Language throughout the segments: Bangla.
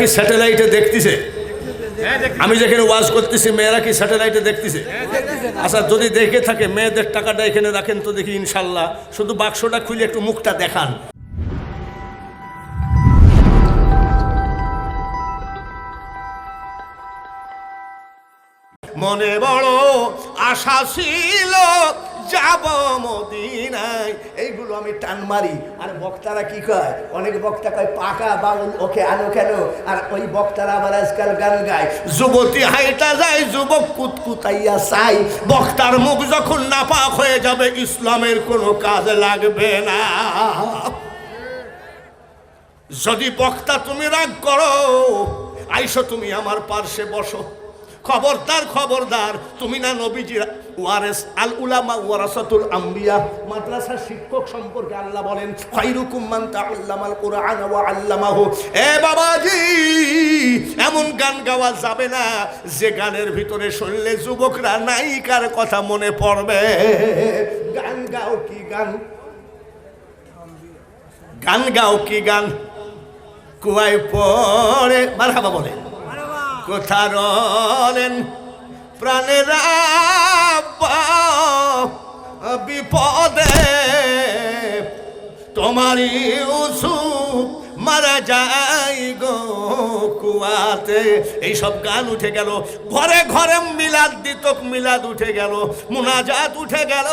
কি স্যাটেলাইটে দেখতেছে? আমি যেখানে ওয়াজ করতেছি মেয়েরা কি স্যাটেলাইটে দেখতেছে? আচ্ছা, যদি দেখে থাকে মেয়েদের টাকাটা এখানে রাখেন তো দেখি ইনশাল্লাহ। শুধু বাক্সটা খুলে একটু মুখটা দেখান। মনে বড় আশা ছিল যাব মদিনায়, এইগুলো আমি টান মারি। আর বক্তারা কি কয়, অনেক বক্তা কয় পাকা বাউল ওকে আনো কেন, আর ওই বক্তারা আবার আজকাল গান গায় যুবতী হাইটা যায় যুবক কুতকুতাইয়া চাই। বক্তার মুখ যখন নাপাক হয়ে যাবে ইসলামের কোনো কাজ লাগবে না। যদি বক্তা তুমি রাগ করো, আইসো তুমি আমার পার্শ্বে বসো। খবরদার খবরদার, তুমি না নবীজির ওয়ারিস, আল উলামা ওয়ারাসাতুল আম্বিয়া। মাদ্রাসার শিক্ষক সম্পর্কে আল্লাহ বলেন খায়রুকুম মান তাআল্লামাল কুরআন ওয়া আল্লামাহু। এ বাবাজি, এমন গান গাওয়া যাবে না যে গানের ভিতরে শুনলে যুবকরা নায়িকার কথা মনে পড়বে। গান গাও কি গান, গান গাও কি গান, কুয়ায় পড়ে মারহাবা বলে কোথা রলেন প্রাণের বিপদে, তোমারই ইউসুফ মারা যায় গো কুয়াতে। এইসব গান উঠে গেল, ঘরে ঘরে মিলাদ দিত, মিলাদ উঠে গেল, মুনাজাত উঠে গেল,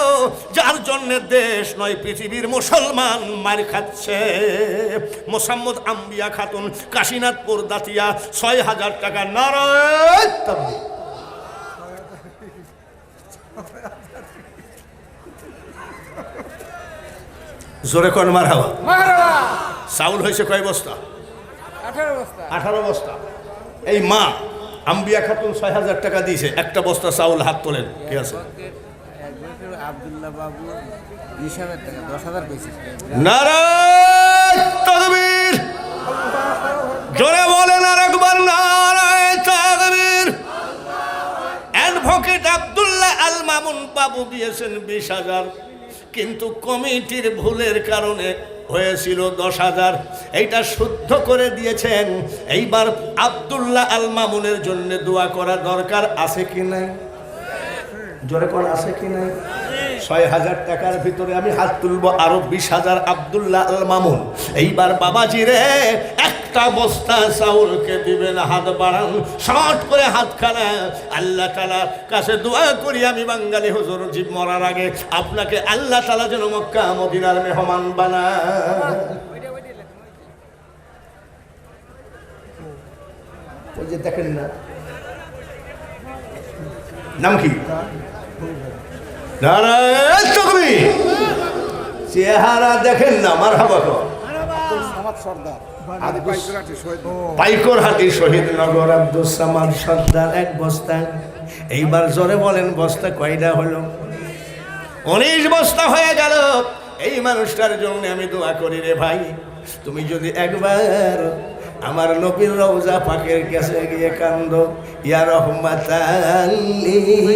যার জন্য দেশ নয় পৃথিবীর মুসলমান মার খাচ্ছে। মোসাম্মদ আম্বিয়া খাতুন, কাশীনাথপুর দাতিয়া, ৬,০০০ টাকা। নারায়ে তাকবীর। জোরে কোন মারহাবা। চাউল হয়েছে কয় বস্তা? 18 বস্তা। এই মা আম্বিয়া খাতুন ৬,০০০ টাকা দিয়েছে, একটা বস্তা চাউল হাত তোলেন। কি আছে? আব্দুল্লাহ বাবু ২০,০০০ টাকা, ১০,০০০ পেয়েছে। নারায়ে তাকবীর। জোরে বলেন আরেকবার নারায়ে তাকবীর। অ্যাডভোকেট আব্দুল্লাহ আল মামুন বাবু দিয়েছেন ২০,০০০, কিন্তু কমিটির ভুলের কারণে হয়েছিল ১০,০০০। এইটা শুদ্ধ করে দিয়েছেন। এইবার আব্দুল্লাহ আল মামুনের জন্য দোয়া করা দরকার আছে কি নাই? জোরে কোন আছে কি নাই? ৬,০০০ টাকার ভিতরে আমি হাত তুলবো আরো ২০,০০০ আব্দুল্লাহ আল মামুন। এইবার বাবাজি রে, একটা বস্তা চাউলকে দিবেন, হাত বাড়ান, শর্ট করে হাতখানা। আল্লাহ তাআলার কাছে দোয়া করি, আমি বাঙালি হুজুর জীব মরার আগে আপনাকে আল্লাহ তাআলা যেন মক্কা মদিনার মেহমান বানায়। ওই যে দেখেন না, নাম কি? নারায়ে তাকবীর। চেহারা দেখেন না, মারহাবা কর। পাইকরহাটি শহীদনগর আব্দুল সামাদ সর্দার, এক বস্তা। এইবার জোরে বলেন বস্তা কয়টা হলো? 19 বস্তা হয়ে গেল। এই মানুষটার জন্য আমি দোয়া করি রে ভাই, তুমি যদি একবার আমার নবীর রওজা পাকের কাছে গিয়ে কান্দো, ইয়া রাহমাতাল লিল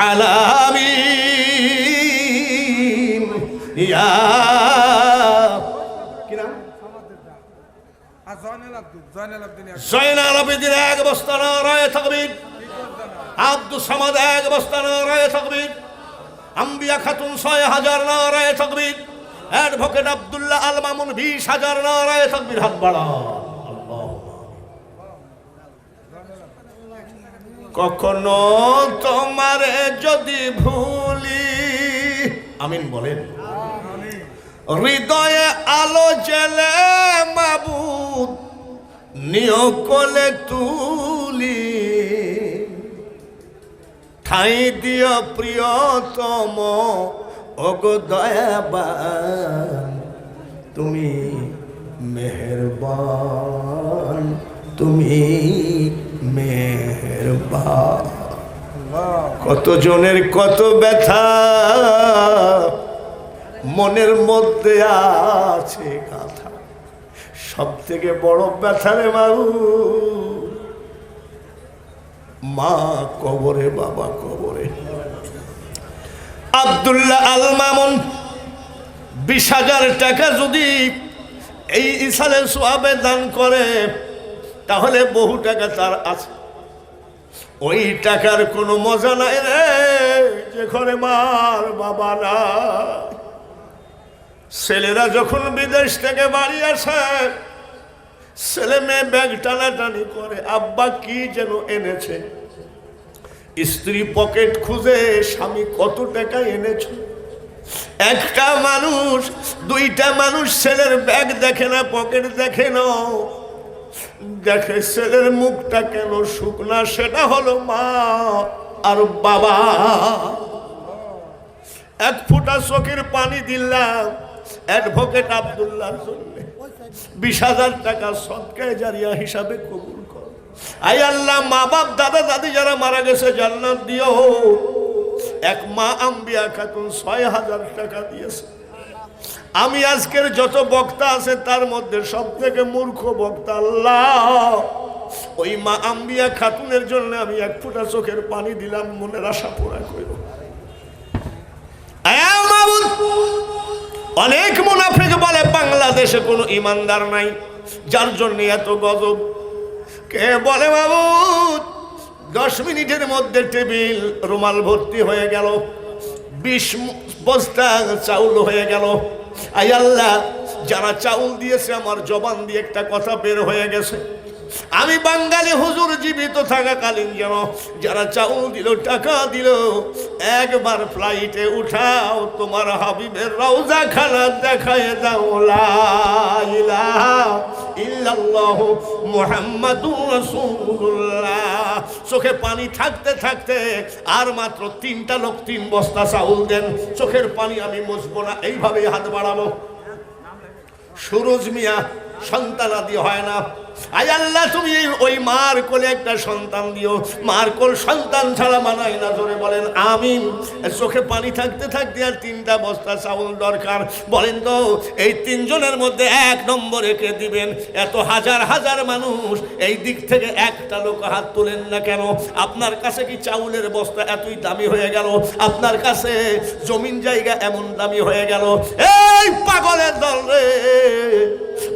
আলামিন, ইয়া কি নাম? জয়নাল আবেদিন, এক বস্তা। নারায়ে তাকবীর। আব্দুল সামাদ, এক বস্তা। নারায়ে তাকবীর। আম্বিয়া খাতুন ৬,০০০। নারায়ে তাকবীর। অ্যাডভোকেট আব্দুল্লাহ আল মামুন ২০,০০০। নারায়ে তাকবীর। হাত বাড়াও। কখনো তোমারে যদি ভুলি, আমিন বলেন, হৃদয়ে আলো জেলে মাবুদ নিয় কোলে তুলি, ঠাই দিও প্রিয়তম ওগো দয়াবান, তুমি মেহেরবান, তুমি মেহেরবান। কত জনের কত ব্যথা মনের মধ্যে আছে কথা, সব থেকে বড় ব্যথা রে মা কবরে, বাবা কবরে। আব্দুল্লাহ আল মামুন 20,000 টাকা যদি এই ইসালে সোয়াবে দান করে, তাহলে বহু টাকা তার আছে। ওই টাকার কোনো মজা নাই রে যে ঘরে মার বাবা না। ছেলেরা যখন বিদেশ থেকে বাড়ি আসে, ছেলে মেয়ে ব্যাগ টানাটানি করে, আব্বা কি যেন এনেছে। স্ত্রী পকেট খুঁজে, স্বামী কত টাকা এনেছে। একটা মানুষ, দুইটা মানুষ ছেলের ব্যাগ দেখে না, পকেট দেখে না, দেখে ছেলের মুখটা কেন শুকনা, সেটা হলো মা আর বাবা। এক ফোঁটা চোখের পানি দিলাম অ্যাডভোকেট আব্দুল্লাহর জন্য, 20,000 টাকা সদকায়ে জারিয়া হিসাবে কবুল কর। আয় আল্লাহ, মা বাপ দাদা দাদি যারা মারা গেছে জান্নাত দিও। এক মা আম্বিয়া খাতুন 6,000 টাকা দিয়েছে। আমি আজকের যত বক্তা আছে তার মধ্যে সব থেকে মূর্খ বক্তা আল্লাহ। ওই মা আম্বিয়া খাতুনের জন্য আমি এক ফোঁটা চোখের পানি দিলাম, মনের আশা পুরা করব। অনেক মুনাফিক বলে বাংলাদেশে কোনো ইমানদার নাই, যার জন্য এত গজব। কে বলে মাবুদ 10 মিনিটের মধ্যে টেবিল রুমাল ভর্তি হয়ে গেল, 20 বস্তা চাউল হয়ে গেল। আয় আল্লাহ, যারা চাউল দিয়েছে আমার জবান দিয়ে একটা কথা বের হয়ে গেছে। আমি বাঙালি হুজুর জীবিত থাকাকালীন যেন যারা চাউল দিল, টাকা দিল, একবার ফ্লাইটে উঠাও, তোমার হাবিবের রওজা খানা দেখায় দাও, লা ইলাহা ইল্লাল্লাহু মুহাম্মাদুর রাসূলুল্লাহ। চোখে পানি থাকতে থাকতে আর মাত্র 3টা লোক 3 বস্তা চাউল দেন, চোখের পানি আমি মুছবো না, এইভাবে হাত বাড়াবো। সুরজ মিয়া সন্তানাদি হয় না। আয় আল্লাহ, তুমি ওই মার কোলে একটা সন্তান দিও, মার কোল সন্তান ছাড়া মানায় না, জোরে বলেন আমিন। চোখে পানি থাকতে থাকতে আর 3টা বস্তা চাউল দরকার। বলেন তো এই 3 জনের মধ্যে 1 নম্বরে কে দিবেন? এত হাজার হাজার মানুষ, এই দিক থেকে একটা লোক হাত তোলেন না কেন? আপনার কাছে কি চাউলের বস্তা এতই দামি হয়ে গেল? আপনার কাছে জমিন জায়গা এমন দামি হয়ে গেল? এই পাগলের দল রে,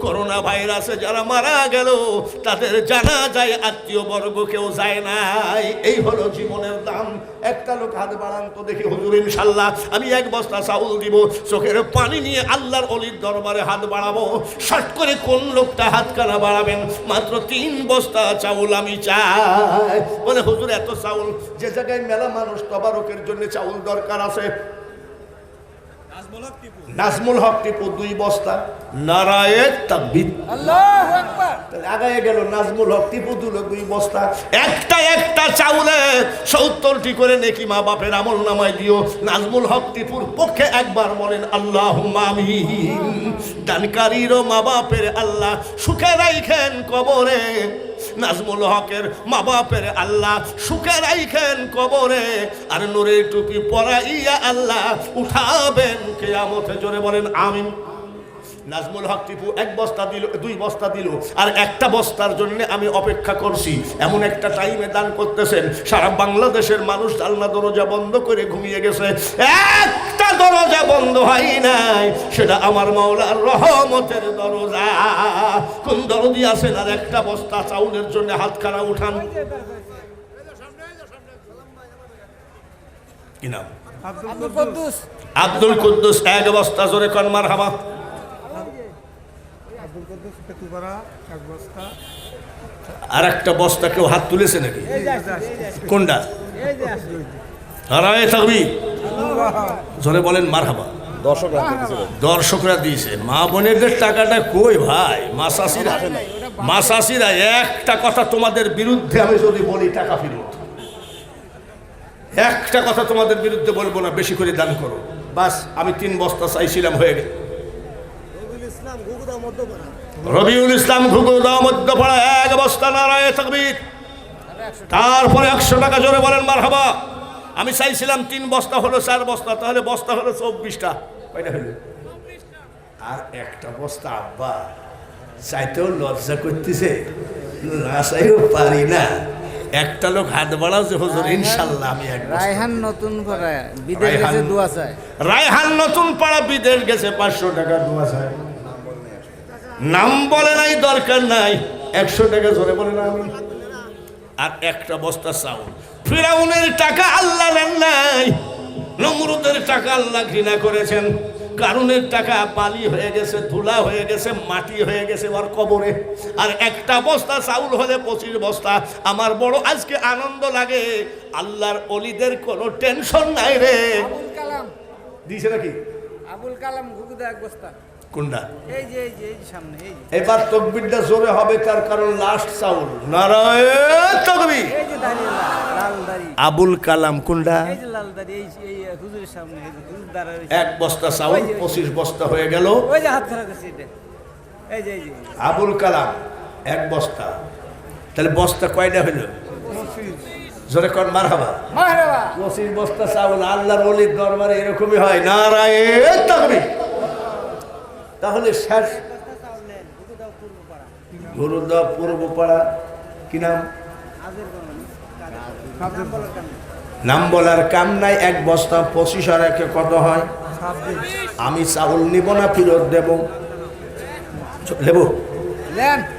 করোনা ভাইরাসে যারা মারা গেল তাদের জানা যায়, আত্মীয় বর্গ কেউ যায় নাই। এই হলো জীবনের দাম। একটা লোক হাত বাড়ান তো দেখি, হুজুর ইনশাল্লাহ আমি 1 বস্তা চাউল দিব। চোখের পানি নিয়ে আল্লাহর অলির দরবারে হাত বাড়াবো। শর্ট করে কোন লোকটা হাত কানা বাড়াবেন? মাত্র 3 বস্তা চাউল আমি চাই। বলে হুজুর এত চাউল, যে জায়গায় মেলা মানুষ তবারকের জন্য চাউল দরকার আছে। নাজমুল হক টিপু 2 বস্তা, নারায়ে তাকবীর, আল্লাহু আকবার। তাহলে আগায় গেল নাজমুল হক টিপু দিল 2 বস্তা। একটা চাউলে 70টি করে নেকি মা বাপের আমল নামায় দিও। নাজমুল হক টিপুর পক্ষে একবার বলেন আল্লাহুম্মা আমিন। দানকারীরও মা বাপের আল্লাহ সুখে রাখেন কবরে। নাজমুল হকের মা বাপের আল্লাহ সুখে রাখেন কবরে, আর নূরের টুপি পরাইয়া আল্লাহ উঠাবেন কিয়ামতে, জোরে বলেন আমিন। নাজমুল হক টিপু 1 বস্তা দিল, 2 বস্তা দিল, আর একটা বস্তার জন্য আমি অপেক্ষা করছি। এমন একটা টাইমে দান করতেছেন, সারা বাংলাদেশের মানুষ জানলা দরজা বন্ধ করে ঘুমিয়ে গেছে, একটা দরজা বন্ধ হয় নাই, সেটা আমার মাওলার রহমতের দরজা। কোন দরদি আছেন আর একটা বস্তা চাউলের জন্য হাতখানা উঠান? কি নাম? আব্দুল কুদ্দুস 1 বস্তা, জোরে কোন মারহাবা। আর একটা বস্তা কেউ হাত তুলেছে নাকি? কোনটা? নারায়ে তাকবীর, জোরে বলেন মারহাবা। দর্শকরা দিয়েছে, মা বোনেদের টাকাটা কই ভাই? মাসাসিরা একটা কথা তোমাদের বিরুদ্ধে আমি যদি বলি, টাকা ফেরত। একটা কথা তোমাদের বিরুদ্ধে বলবো না, বেশি করে দান করো। বাস, আমি 3 বস্তা চাইছিলাম, হয়ে গেল। রবিউল ইসলাম ঘুগুদা মধ্যপাড়া 1 বস্তা, নারায়ে তাকবীর। তারপরে 100 টাকা, জোরে বলেন মারহাবা। আমি চাইছিলাম 3 বস্তা, হলো 4 বস্তা, তাহলে বস্তা হলো 24টা। কয়টা হলো? আর একটা বস্তা আব্বা চাইতেও লজ্জা করতেছে, না চাইও পারি না। একটা লোক হাত বাড়াও যে হুজুর ইনশাআল্লাহ আমি 1 বস্তা। রায়হান নতুন পাড়া বিদেশ গেছে, দোয়া চাই। রায়হান নতুন পাড়া বিদেশ গেছে, 500 টাকা দোয়া চাই। নাম বলে নাই, দরকার নাই, 100 টাকা জোরে বলে না আমি। আর একটা বস্তা চাউল। ফিরাউনের টাকা আল্লাহ নেন নাই, নমরুদের টাকা আল্লাহ ঘৃণা করেছেন। কারুনের টাকা বালি হয়ে গেছে, ধুলা হয়ে গেছে, মাটি হয়ে গেছে ওর কবরে। আর একটা বস্তা চাউল হলে 25 বস্তা। আমার বড় আজকে আনন্দ লাগে, আল্লাহর অলিদের কোনো টেনশন নাই রে। আবুল কালাম দিছে নাকি? আবুল কালাম ঘুগুদা এক বস্তা। কোনটা? এই যে সামনে এই যে। এবার তকবীরটা জোরে হবে, তার কারণ লাস্ট চাউল। নারায়ণ তাকবীর। এই যে দাঁড়িয়ে লাল দাড়ি। আবুল কালাম কোনটা? এই যে লাল দাড়ি, এই হুজুরের সামনে, এই যে হুজুর দাঁড়ায়। এক বস্তা চাউল 25 বস্তা হয়ে গেল। ওই যে হাত খারাপ করছে এটা। এই যে আবুল কালাম এক বস্তা। তাহলে বস্তা কয়টা হইল? জোরে কর মারহাবা। মারহাবা। 25 বস্তা চাউল। আল্লাহর ওলির দরবারে এরকমই হয়। নারায়ণ তাকবীর। তাহলে শেষ গুরুদা পূর্বপাড়া। কি নাম? নাম বলার কাম নাই। এক বস্তা 25 আর একে কত হয়? আমি চাউল নিব না, ফেরত দেব।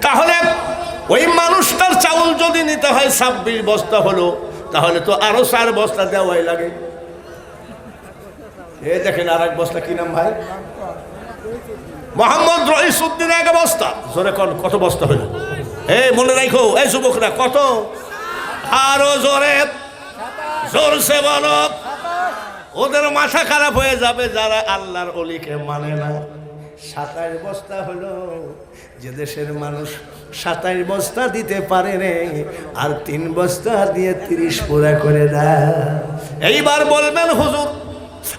তাহলে ওই মানুষটার চাউল যদি নিতে হয় 26 বস্তা হলো, তাহলে তো আরো 4 বস্তা দেওয়াই লাগে। এই দেখেন আর এক বস্তা। কি নাম ভাই? মোহাম্মদ রইসউদ্দিন এক বস্তা। জোরে কোন কত বস্তা হলো? এই মনে রাখো এই যুবকরা, কত? আরো জোরে, জোরসে বলো। ওদের মাথা খারাপ হয়ে যাবে যারা আল্লাহর ওলিকে মানে না। 27 বস্তা হলো। যে দেশের মানুষ 27 বস্তা দিতে পারে রে, আর 3 বস্তা দিয়ে 30 পুরা করে দেয়। এইবার বলবেন হুজুর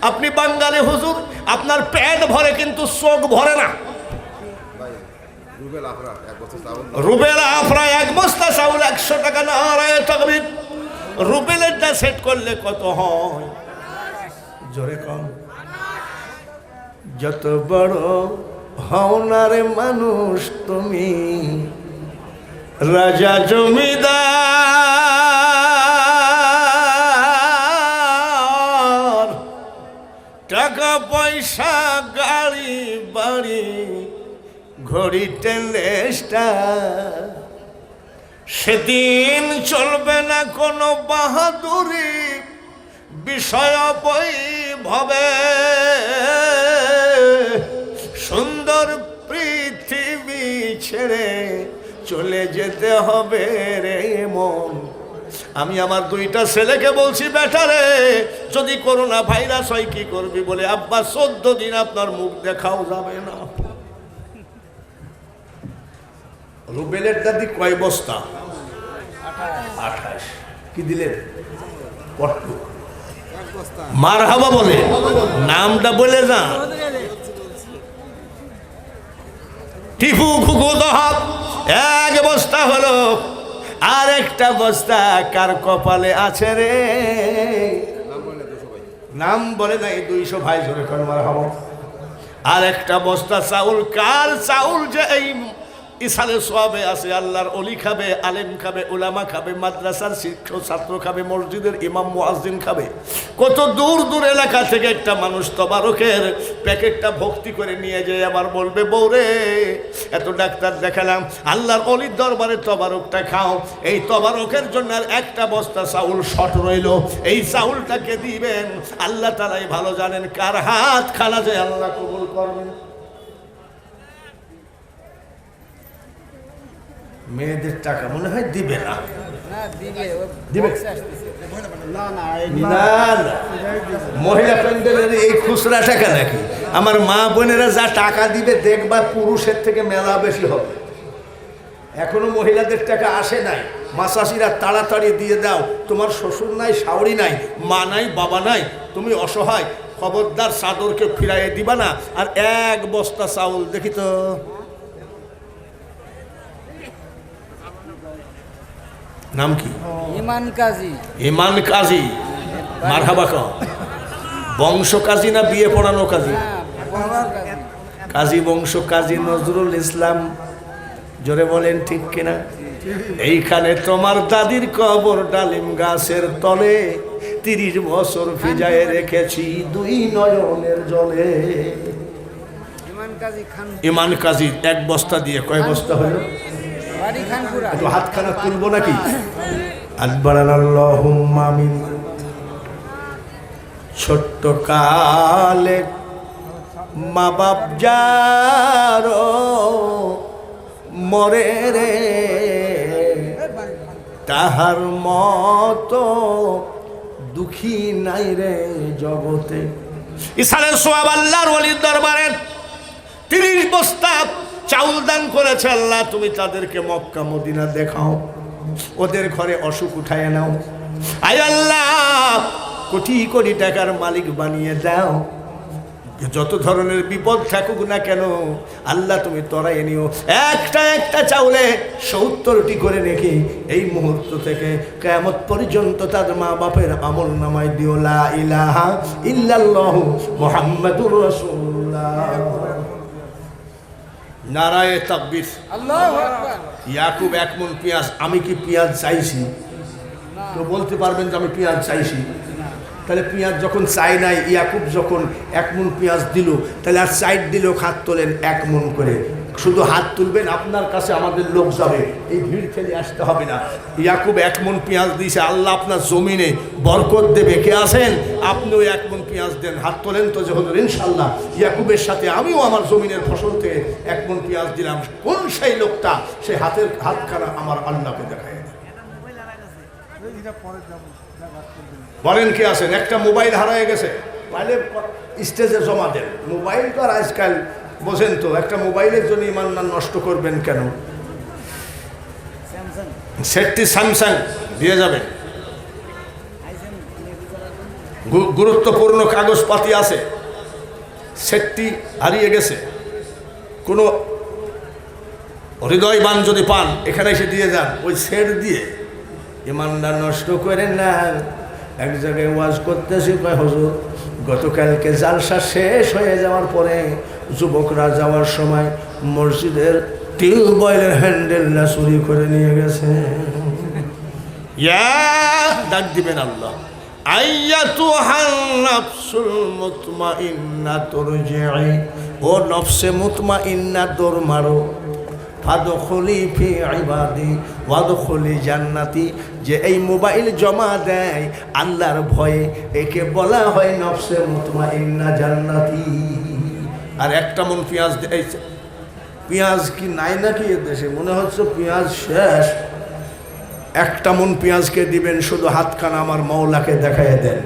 আপনি বাঙালি, হুজুর আপনার পেট ভরে কিন্তু চোখ ভরে না। রুবেল আফরা এক বস্তা চাউল 100 টাকা। নারায়ণ তাকবীর। রুবেলেরটা সেট করলে কত হয়? জোরে কম। যত বড় হও না রে মানুষ তুমি, রাজা জমিদার, টাকা পয়সা গাড়ি বাড়ি ঘড়ি টেলেস্টা, সেদিন চলবে না কোনো বাহাদুরি বিষয় বৈভবে। সুন্দর পৃথিবী ছেড়ে চলে যেতে হবে রে মন। আমি আমার 2টা ছেলেকে বলছি, বেটারে যদি করোনা ভাইরাস হয় কি করবি? বলে আব্বা 14 দিন আপনার মুখ দেখাও যাবে না। রুবেলের দাদি কয় বস্তা? 28। কি দিলেন? পট্টু। মারহাবা বলে নামটা বলে যা। টিপু খুকু দহাব 1 বস্তা হলো। আর একটা বস্তা কার কপালে আছে রে? নাম বলে নাই। 200 ভাই জোরে কর মারহাবা। আর একটা বস্তা চাউল কার চাউল? যে এই ইসালে সবে আছে। আল্লাহর ওলি খাবে, আলেম খাবে, উলামা খাবে, মাদ্রাসার শিক্ষক ছাত্র খাবে, মসজিদের ইমাম মুয়াজ্জিন খাবে। কত দূর দূর এলাকা থেকে একটা মানুষ তবারকের প্যাকেটটা ভক্তি করে নিয়ে যায়। আবার বলবে বউরে এত ডাক্তার দেখালাম, আল্লাহর ওলির দরবারে তবারকটা খাও। এই তবারকের জন্য আর একটা বস্তা চাউল শর্ট রইল। এই চাউলটাকে দিবেন। আল্লাহ তাআলাই ভালো জানেন কার হাত খানা যে আল্লাহ কবুল করবেন। মেয়েদের টাকা মনে হয় দিবে না। দিবে না, মহিলা প্যান্ডেলের এই খুচরা টাকা নাকি? আমার মা বোনেরা যা টাকা দিবে দেখবা পুরুষের থেকে মেলা বেশি হবে। এখনো মহিলাদের টাকা আসে নাই। মাসাসিরা তাড়াতাড়ি দিয়ে দাও। তোমার শ্বশুর নাই, শাওড়ি নাই, মা নাই, বাবা নাই, তুমি অসহায়, খবরদার চাদরকে ফিরাইয়ে দিবা না। আর 1 বস্তা চাউল দেখি তো। নাম কি? ইমান কাজী। ইমান কাজী। মারহাবা কও। বংশ কাজী না বিয়ে পড়ানো কাজী? কাজী বংশ, কাজী নজরুল ইসলাম। জোরে বলেন ঠিক কিনা? এইখানে তোমার দাদির কবর ডালিম গাছের তলে 30 বছর ভিজায় রেখেছি 2 নয়নের জলে। কাজী খান ইমান কাজী এক বস্তা দিয়ে কয় বস্তা হলো? বাড়ি খানপুরা। একটু হাতখানা তুলবো নাকি? আল্লাহুম্মা আমিন। ছোট্ট কালে মা বাপ যারো মরে রে, তাহার মতো দুঃখী নাই রে জগতে। ইসালের সোয়াব আল্লাহর ওলির দরবারে 30 বস্তা চাউল দান করেছে আল্লাহ। তুমি তাদেরকে মক্কা মদিনা দেখাও, ওদের ঘরে অসুখ উঠায় নাও। আয় আল্লাহ, কোটি কোটি টাকার মালিক বানিয়ে দাও। যত ধরনের বিপদ থাকুক না কেন আল্লাহ তুমি তরাই নিও। একটা একটা চাউলে 70টি করে রেখে এই মুহূর্ত থেকে কিয়ামত পর্যন্ত তাদের মা বাপের আমল নামায় দিও। লা ইলাহা ইল্লাল্লাহু মুহাম্মাদুর রাসূলুল্লাহ। নারায়ে তাকবীর। আল্লাহু আকবার। ইয়াকুব 1 মণ পেঁয়াজ। আমি কি পেঁয়াজ চাইছি? তো বলতে পারবেন যে আমি পেঁয়াজ চাইছি? তাহলে পেঁয়াজ যখন চাই নাই, ইয়াকুব যখন 1 মণ পেঁয়াজ দিল, তাহলে আর সাইড দিলেও হাত তোলেন 1 মণ করে। শুধু হাত তুলবেন, আপনার কাছে আমাদের লোক যাবে, এই ভিড় ফেলে আসতে হবে না। ইয়াকুব 1 মণ পেঁয়াজ দিয়েছে, আল্লাহ আপনার জমিনে বরকত দেবে। কে আছেন? আপনিও 1 মণ পেঁয়াজ দেন, হাত তোলেন তো যে হুজুর ইনশাল্লাহ ইয়াকুবের সাথে আমিও আমার জমিনের ফসল থেকে 1 মণ পেঁয়াজ দিলাম। কোন সেই লোকটা? সেই হাতখানা আমার আল্লাহকে দেখায়। বলেন কে আছেন? একটা মোবাইল হারিয়ে গেছে, তাহলে স্টেজে জমা দেন। মোবাইল তো আর আজকাল বোঝেন তো, একটা মোবাইলের জন্য ইমান নষ্ট করবেন কেন? সেটটি স্যামসাং দিয়ে যাবেন। গুরুত্বপূর্ণ কাগজপাতি আছে, সেটটি হারিয়ে গেছে। কোনো হৃদয়বান যদি পান, এখানে এসে দিয়ে যান। ওই সেট দিয়ে ইমানটা নষ্ট করেন না। এক জায়গায় ওয়াজ করতেছি, কয় হুজুর গতকালকে জালসা শেষ হয়ে যাওয়ার পরে যুবকরা যাওয়ার সময় মসজিদের টিউবওয়েলের হ্যান্ডেলটা চুরি করে নিয়ে গেছে। ডাক দিবেন আল্লাহ, আইয়াতুহান নাফসুল মুতমাইন্না তুরজিই, ও নফসে মুতমাইন্না দৌড় মারো, ফাদখুলি ফি ইবাদি ওয়াদখুলি জান্নাতি। যে এই মোবাইল জমা দেয় আল্লাহর ভয়ে, একে বলা হয় নফসে মুতমাইন্না জান্নাতি। আর 1 মণ পেঁয়াজ দেয়। পেঁয়াজ কি নাই নাকি এ দেশে? মনে হচ্ছে পেঁয়াজ শেষ। 1 মণ পেঁয়াজকে দিবেন, শুধু হাতখানা আমার মওলাকে দেখায় দেন।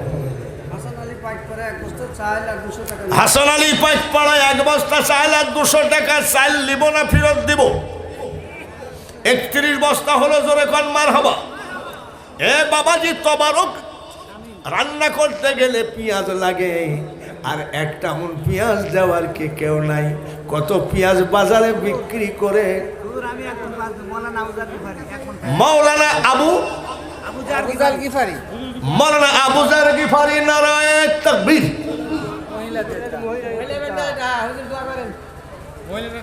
হাসান আলী পাইক পাড়ায় 1 বস্তা চাল আর 200 টাকা চাল নিব না ফেরত দিব? 31 বস্তা হলো, জোরে কোন মারহাবা। এ বাবাজি তবারক। রান্না করতে গেলে পেঁয়াজ লাগে, আর 1 মণ পেঁয়াজ দেওয়ার কি কেউ নাই? কত পেঁয়াজ বাজারে বিক্রি করে। মাওলানা আবুজার গিফারি, মাওলানা আবুজার গিফারি, নারায়ে তাকবীর।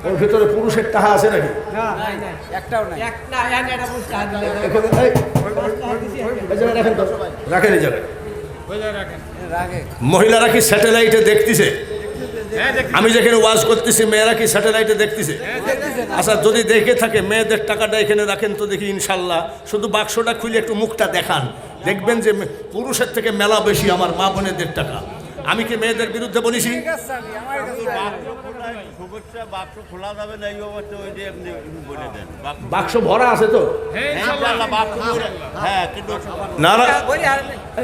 ওর ভিতরে পুরুষের টাহা আছে নাকি? একটাও নাই। রাখেন এই জায়গায়। মহিলারা কি স্যাটেলাইটে দেখতেছে? আমি যেখানে ওয়াজ করতেছি মেয়েরা কি স্যাটেলাইটে দেখতেছে? আচ্ছা, যদি দেখে থাকে মেয়েদের টাকাটা এখানে রাখেন তো দেখি ইনশাল্লাহ। শুধু বাক্সটা খুলে একটু মুখটা দেখান, দেখবেন যে পুরুষের থেকে মেলা বেশি আমার মা বোনেদের টাকা। আমি কি মেয়েদের বিরুদ্ধে বলেছি? বাক্স ভরা আছে তো?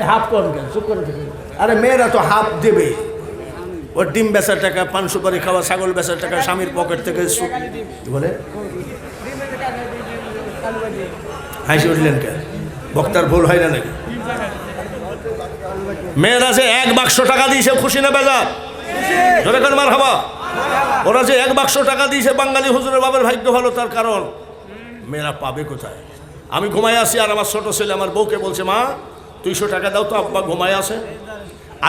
হাফ করেন কেন? চুপ করে থাকেন। আরে মেয়েরা তো হাফ দেবে। ওর ডিম বেচার টাকা, 5 সুপারি খাওয়া, ছাগল বেচার টাকা স্বামীর পকেট থেকে বলে হাসি উঠলেন কেন? বক্তার ভুল হয় না নাকি? মেয়েরা যে 1 বাক্স টাকা দিয়েছে, খুশি না বেজা? জোরে করে মারহাবা। ওরা যে 1 বাক্স টাকা দিয়েছে, বাঙালি হুজুরের বাবার ভাগ্য ভালো। তার কারণ মেয়েরা পাবে কোথায়? আমি ঘুমায় আসি, আর আমার ছোট ছেলে আমার বউকে বলছে, মা 200 টাকা দাও তো, আব্বা ঘুমায় আসে।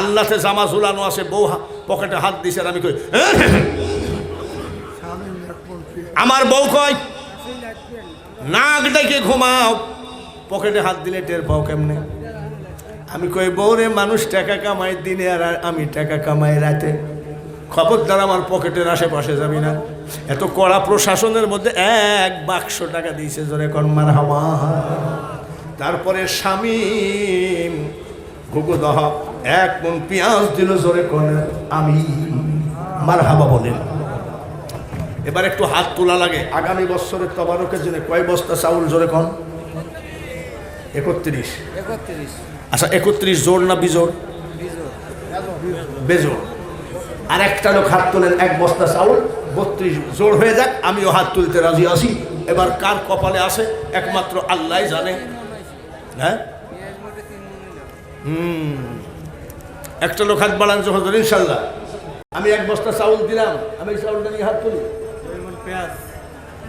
আল্লাহতে জামা ঝুলানো আছে, বউ পকেটে হাত দিছে, আর আমি কই, আমার বউ কয় নাক ডেকে ঘুমাও, পকেটে হাত দিলে টের পাও কেমনে? আমি কই, বউ রে, মানুষ টাকা কামায় দিনে আর আমি টাকা কামাই রাতে। খবরদার আমার পকেটের আশেপাশে যাবি না। এত কড়া প্রশাসনের মধ্যে 1 বাক্স টাকা দিয়েছে, জোরে কোন মারহাবা। তারপরে শামীম ঘুঘুদহ 1 মণ পেঁয়াজ দিল, জোরে কোন আমি মারহাবা বলেন। এবার একটু হাত তোলা লাগে। আগামী বছরের তবারকের জন্য কয় বস্তা চাউল, জোরে কোন? 31। 31 আচ্ছা 31 জোর না বিজোড়? বেজোড়। আর একটা লোক হাত তোলেন, 1 বস্তা চাউল 32 জোড় হয়ে যাক, আমিও হাত তুলতে রাজি আছি। এবার কার কপালে আসে একমাত্র আল্লাহ জানে। হ্যাঁ একটা লোক হাত বাড়ান যখন, ইনশাল্লাহ আমি 1 বস্তা চাউল দিলাম, আমি চাউলটা নিয়ে হাত তুলি।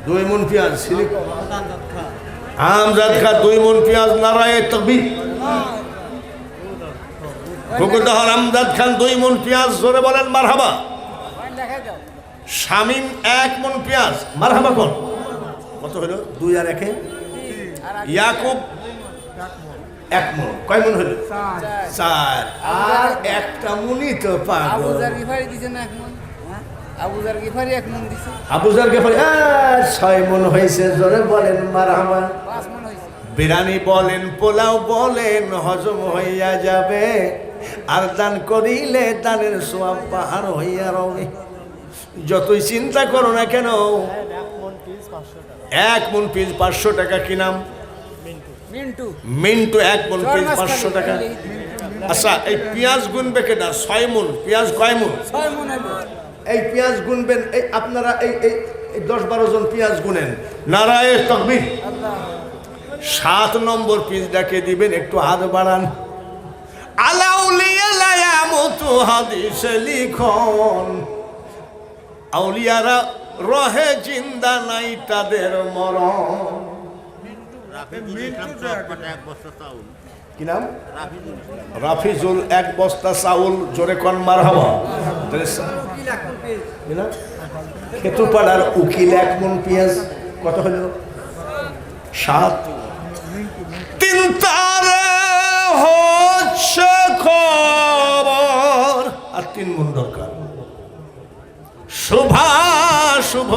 2 মণ পেঁয়াজ সিলিক আমজাদ খা 2 মণ পেঁয়াজ, নারায়ে তাকবীর। ঘুঘুদহর আমজাদ খান 2 মণ পেঁয়াজ, জোরে বলেন মারহাবা। শামীম 1 মণ পেঁয়াজ, মারহাবা কোন? কত হলো? 2 আর 1 ইয়াকুব 1 মণ। কয় মণ হলো? 4। আর একটা মণই তো পাগল। আবুজার গিফারি দিছে না 1 মণ? আবুজার গিফারি 1 মণ দিছে। আবুজার গিফারি 6 মণ হয়েছে, জোরে বলেন মারহাবা। 5 মণ হইছে। বিরিয়ানি বলেন, পোলাও বলেন, হজম হইয়া যাবে। আর দান করিলে দানের সওয়াব পাহাড় হইয়া রবে। যতই চিন্তা করো না কেন, 1 মণ পেঁয়াজ 500 টাকা। কি নাম? মিন্টু। মিন্টু 1 মণ পেঁয়াজ 500 টাকা। আচ্ছা এই পেঁয়াজ গুনবে কেনা? 6 মণ পেঁয়াজ কয় মণ? 6 মণ হইলো। এই পেঁয়াজ গুনবেন, এই আপনারা এই 10-12 জন পেঁয়াজ গুনেন, নারায়ে তাকবীর। 7 নম্বর পেঁয়াজটাকে দিবেন, একটু হাত বাড়ান। আলাউলিয়া লায়ামুতু হাদিসে লিখন, আউলিয়ারা রহে জিন্দা, নাই তাদের মরণ। কি নাম? রাফিজুল 1 বস্তা চাউল, জোরে কোন মারহাবা। খেতুপাড়ার উকিল 1 মণ পেঁয়াজ, কত হলো? 7। 3 তারে হচ্ছে খবর, আর 3 মণ দরকার। শুভ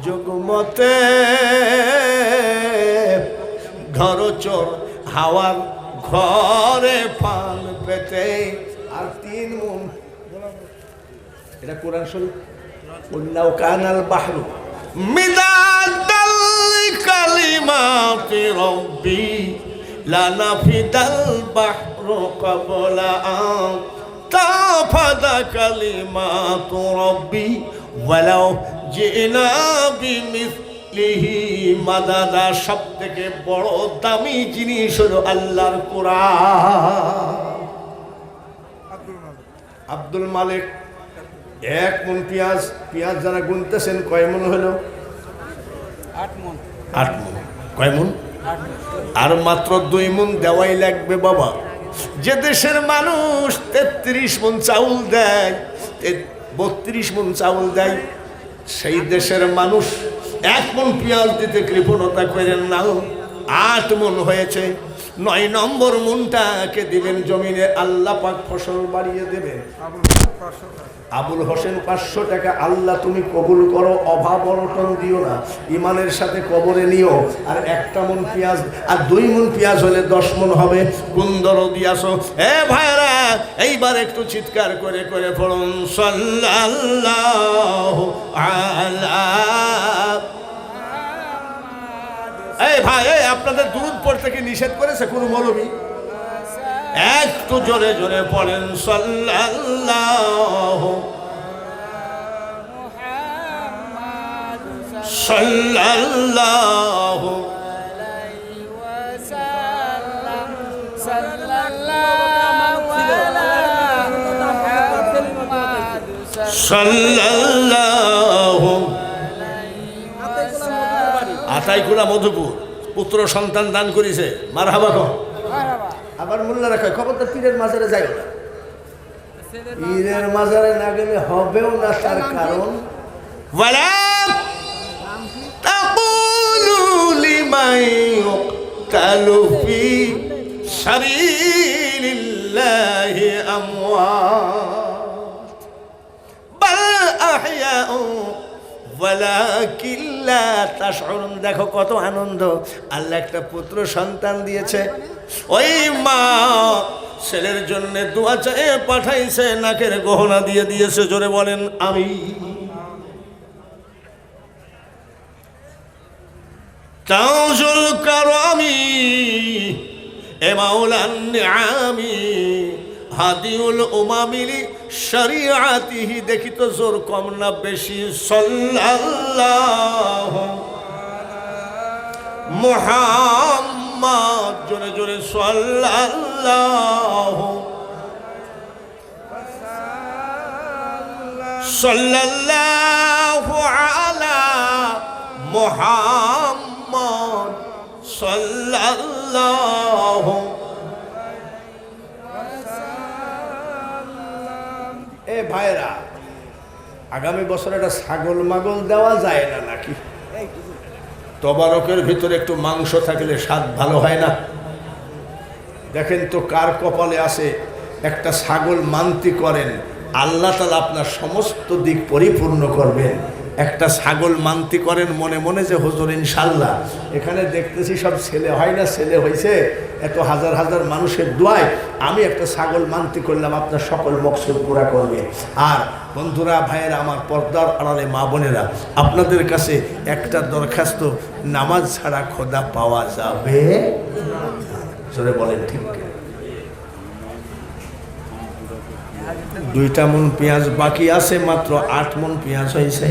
যুগমতে ঘরচর হাওয়ার ঘরে পান পেতে, আর 3 মণ। এটা কোরআন শরীফ। উল্লাউ কানাল বাহরু মিদাদাল কালিমাতি রব্বি লানাফিদাল বাহরু ক্বাবলা আন তাফাদা কালিমাতু রব্বি ওয়ালাউ জিনা বিমিসলিহি মাদাদা। সবথেকে বড় দামি জিনিস হলো আল্লাহর কোরআন। আব্দুল মালিক 1 মণ পেঁয়াজ। পেঁয়াজ যারা গুনতেছেন কয় মণ হলো? 8 মণ। 8 মণ। কয় মণ? আর মাত্র 2 মণ দেওয়াই লাগবে বাবা। যে দেশের মানুষ 33 মণ চাউল দেয়, 32 মণ চাউল দেয়, সেই দেশের মানুষ 1 মণ পেঁয়াজ দিতে কৃপণতা করেন না। 8 মণ হয়েছে। 9 নম্বর মণটাকে দিবেন জমিনে, আল্লাহ পাক ফসল বাড়িয়ে দেবেন। আবুল হোসেন 500 টাকা। আল্লাহ তুমি কবুল করো, অভাব অনটন দিও না, ইমানের সাথে কবরে নিও। আর 1 মণ পেঁয়াজ, আর 2 মণ পেঁয়াজ হলে 10 মণ হবে। কুন্দর দিয়াছো। ভাইরা এইবার একটু চিৎকার করে করে পড়ুন, সাল্লাল্লাহু আলা। ভাই আপনাদের দুরূদ পড়তে কি নিষেধ করেছে কোনো মৌলবী? একটু জোরে জোরে পড়েন, সাল্লাল্লাহু সাল্লাল্লাহু সাল্লাল্লাহু। আতাইকুলা মধুপুর পুত্র সন্তান দান করেছে, মারহাবা কর। আবার মোল্লারা কয় খবরদার পীরের মাজারে যাই না। পীরের মাজারে না গেলে হবেও না, তার কারণ ওয়ালা তাকুলু লিমান ইউক্তালু ফি সাবিলিল্লাহি আমওয়াত। ওয়ালাকিল্লা তাশউরুন। দেখো কত আনন্দ, আল্লাহ একটা পুত্র সন্তান দিয়েছে। ওই মা ছেলের জন্য দোয়া চেয়ে পাঠাইছে, নাকের গহনা দিয়ে দিয়েছে। জোরে বলেন আমি। তাজুল কারামি এ মাওলান নিআমি হাদিউল উমামিলি শরিয়াতিহি। দেখি তো জোর কম না বেশি? সাল্লাল্লাহু মুহাম্মদ, জোরে জোরে সাল্লাল্লাহু সাল্লাল্লাহু আলা মুহাম্মদ সাল্লাল্লাহু। এ ভাইরা, আগামী বছর একটা ছাগল মাগল দেওয়া যায় না নাকি? তবারকের ভিতরে একটু মাংস থাকলে স্বাদ ভালো হয় না? দেখেন তো কার কপালে আছে একটা ছাগল মানতি করেন, আল্লাহ তাআলা আপনার সমস্ত দিক পরিপূর্ণ করবেন। একটা ছাগল মানতি করেন মনে মনে যে হুজুর ইনশাল্লাহ, এখানে দেখতেছি সব ছেলে হয় না, ছেলে হয়েছে, এত হাজার হাজার মানুষের দোয়ায় আমি একটা ছাগল মানতি করলাম, আপনার সকল মকসদ পুরা করবে। আর বন্ধুরা, ভাইয়েরা আমার, পর্দার আড়ালে মা বোনেরা, আপনাদের কাছে একটা দরখাস্ত, নামাজ ছাড়া খোদা পাওয়া যাবে? জোরে বলেন ঠিক। 2টা মন পেঁয়াজ বাকি আছে, মাত্র 8 মন পেঁয়াজ হয়েছে।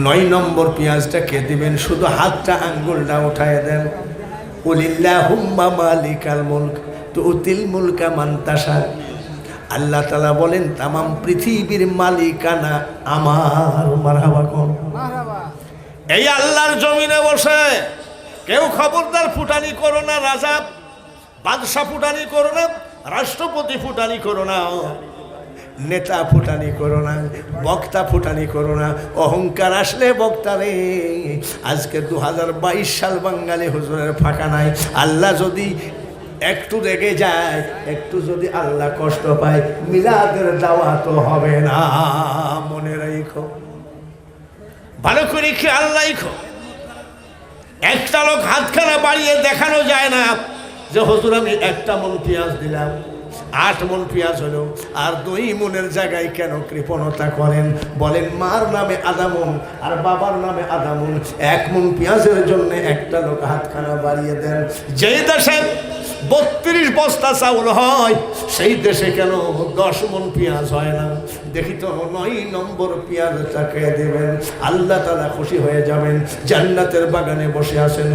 9 নম্বর পেঁয়াজটা কে দিবেন? শুধু হাতটা আঙ্গুলটা উঠায় দেন। কুলিল্লাহুম্মা মালিকাল মুলক তুতিল মুলকা মান তাশা। আল্লাহ তাআলা বলেন তামাম পৃথিবীর মালিকানা আমার। মারহাবা কোন? এই আল্লাহর জমিনে বসে কেউ খবরদার ফুটানি করো না, রাজা বাদশা ফুটানি করো না, রাষ্ট্রপতি ফুটানি করো না, নেতা ফুটানি করো না, বক্তা ফুটানি করো না। অহংকার আসলে বক্তা রে। আজকে 2022 সাল, বাঙালি হুজুরের ফাঁকা নাই। আল্লাহ যদি একটু রেগে যায়, একটু যদি আল্লাহ কষ্ট পায়, মিলাদের দাওয়া তো হবে না। মনে রাখো, ভালো করে খেয়াল রাখো। একটা লোক হাতখানা বাড়িয়ে দেখানো যায় না যে হুজুর আমি 1টা মন পেঁয়াজ দিলাম, 8 মন পেঁয়াজ হলো। আর 2 মনের জায়গায় কেন কৃপণতা করেন? বলেন মার নামে আধা মন আর বাবার নামে আধা মন, 1 মন পেঁয়াজের জন্য একটা লোক হাতখানা বাড়িয়ে দেন। যেই দেশে 32 বস্তা চাউল হয়, সেই দেশে কেন 10 মন পেঁয়াজ হয় না? দেখি তো 9 নম্বর পেঁয়াজটাকে দেবেন, আল্লাহ তাআলা খুশি হয়ে যাবেন, জান্নাতের বাগানে বসে আছেন।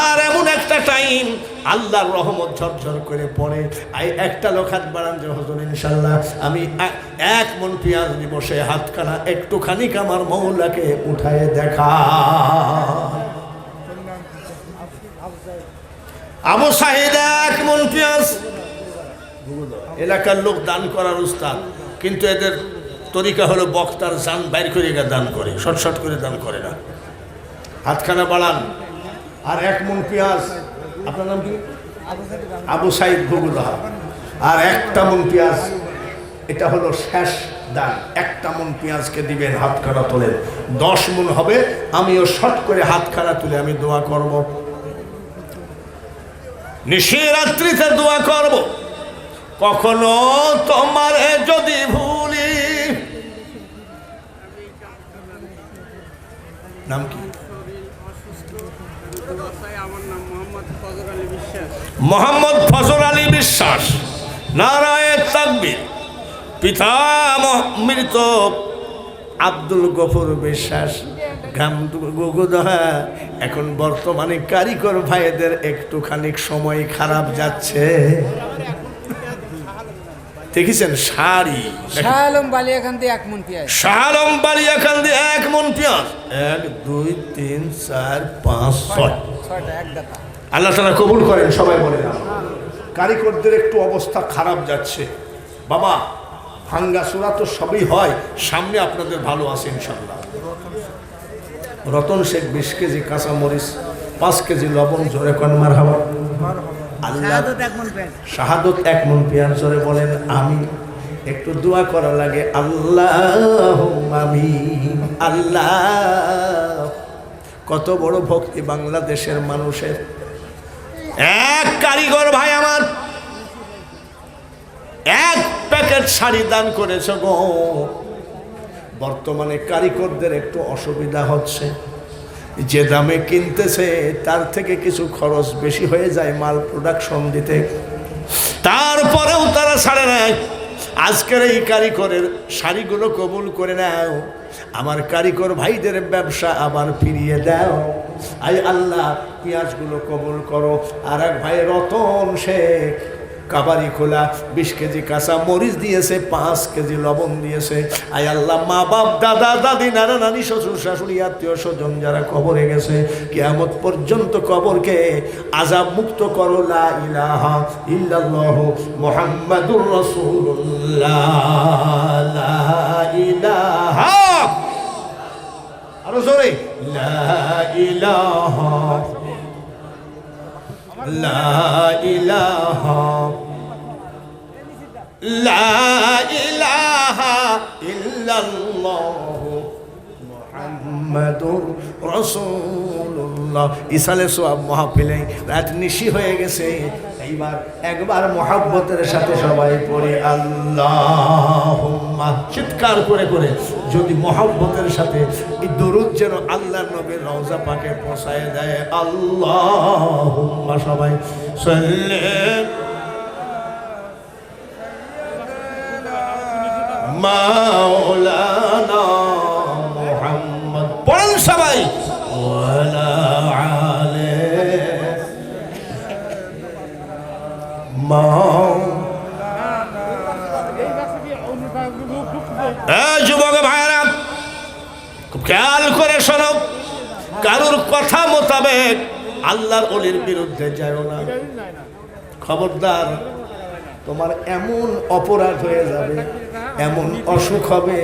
আর এমন একটা টাইম আল্লাহর রহমত ঝরঝর করে পড়ে। একটা লোক হাত বাড়ান যে হুজুর ইনশাল্লাহ আমি 1 মন পেঁয়াজ নিব। সে হাতখানা একটুখানি আমার মৌলাকে উঠায় দেখা। আবু সাহিদ 1 মন পেঁয়াজ। এলাকার লোক দান করার উস্তাদ, কিন্তু এদের তরিকা হলো বক্তার জান বাইর করে দান করে, শর্ট করে দান করে না। হাতখানা বাড়ান। আর 1 মন পেঁয়াজ। আপনার নাম কি? আবু সাইদ ঘুগুদা। আর 1টা মন পেঁয়াজ, এটা হলো শেষ দান। 1টা মন পেঁয়াজকে দিবেন, হাতখানা তোলেন। 10 মন হবে, আমিও শর্ট করে হাতখানা তুলে আমি দোয়া করব। নিশিরাত্রিতে দোয়া করব, কখনো তোমারে যদি ভুলি। নাম কি? মোহাম্মদ ফজল আলী বিশ্বাস। নারায়ে তাকবীর। পিতা মৃত আব্দুল গফুর বিশ্বাস, গ্রাম গুগুদহা। এখন বর্তমানে কারিগর ভাইদের একটুখানি সময় খারাপ যাচ্ছে। দেখেছেন শাড়ি শাহ আলম বালিয়াকান্দি 1 মন পেঁয়াজ। শাহ আলম বালিয়াকান্দি 1 মন পেঁয়াজ। 1 2 3 4 5 6 6টা, 1 গাতা। আল্লাহ তাআলা কবুল করেন। সবাই বলেন কারিগরদের একটু অবস্থা খারাপ যাচ্ছে বাবা। ভাঙ্গা চূড়া তো সবই হয়, সামনে আপনাদের ভালো আছে ইনশাল্লাহ। রতন শেখ 20 কেজি কাঁচামরিচ, 5 কেজি লবণ। জোরে কোন মারহাবা। আল্লাহ শাহাদত 1 মন পেঁয়াজ। জোরে বলেন আমি। একটু দোয়া করা লাগে, আল্লাহুম্মা আমিন। আল্লাহ, কত বড় ভক্তি বাংলাদেশের মানুষের। এক কারিগর ভাই আমার এক প্যাকেট শাড়ি দান করেছে গো। বর্তমানে কারিগরদের একটু অসুবিধা হচ্ছে, যে দামে কিনতেছে তার থেকে কিছু খরচ বেশি হয়ে যায় মাল প্রোডাকশন দিতে, তারপরেও তারা ছাড়ে নাই। আজকের এই কারিগরের শাড়িগুলো কবুল করে নাও, আমার কারিগর ভাইদের ব্যবসা আবার ফিরিয়ে দাও। আই আল্লাহ, পেঁয়াজগুলো কবুল করো। আর এক ভাই রতন শেখ কাবারি খোলা 20 কেজি কাঁচা মরিচ দিয়েছে, 5 কেজি লবণ দিয়েছে। আয় আল্লাহ, মা বাপ দাদা দাদি নানা নানি শ্বশুর শাশুড়ি আত্মীয় স্বজন যারা কবরে গেছে, কিয়ামত পর্যন্ত কবরকে আযাব মুক্ত করো। লা ইলাহা ইল্লাল্লাহু মুহাম্মাদুর রাসূলুল্লাহ। লা ইলাহা, আরো জোরে, লা ইলাহা লা ইলাহা লা ইলাহা ইল্লাল্লাহু মুহাম্মাদুর রাসূলুল্লাহ। ইসালে সওয়াব মাহফিলে রাত নিশি হয়ে গেছে, এইবার একবার মুহাব্বতের সাথে সবাই পড়ে আল্লাহুম্মা, চিৎকার করে করে যদি মুহাব্বতের সাথে এই দরুদ যেন আল্লাহর নবীর রওজা পাকে পৌঁছায় দেয়। আল্লাহুম্মা, সবাই সাল্লি মাওলানা মুহাম্মদ, পড়েন সবাই, ওয়ালা আলে যুবক ভাইরা, খুব খেয়াল করে শোনো, কারোর কথা মোতাবেক আল্লাহর ওলির বিরুদ্ধে যাও না। খবরদার, তোমার এমন অপরাধ হয়ে যাবে, এমন অসুখ হবে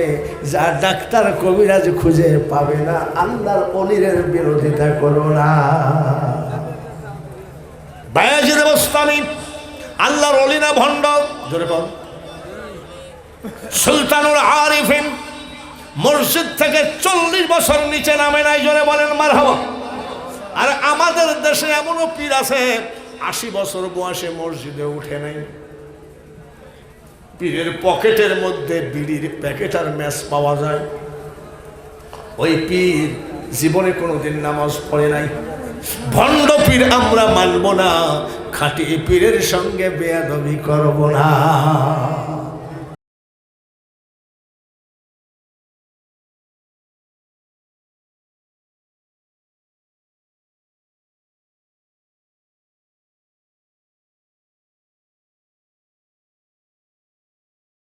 যা ডাক্তার কবিরাজ খুঁজে পাবে না। আল্লাহর ওলির বিরোধিতা করো না। বায়াজিদ বুস্তামি আল্লাহর ওলি না ভণ্ড? জোরে বল। সুলতানুল আরিফিন মসজিদ থেকে 40 বছর নিচে নামে নাই, জোরে বলেন মারহাবা। আর আমাদের দেশে এমনও পীর আছে 80 বছর বয়সে মসজিদে উঠে নাই। পীরের পকেটের মধ্যে বিড়ির প্যাকেট আর ম্যাচ পাওয়া যায়। ওই পীর জীবনে কোনোদিন নামাজ পড়ে নাই। ভণ্ড পীর আমরা মানব না, খাঁটি পীরের সঙ্গে বেয়াদবি করব না।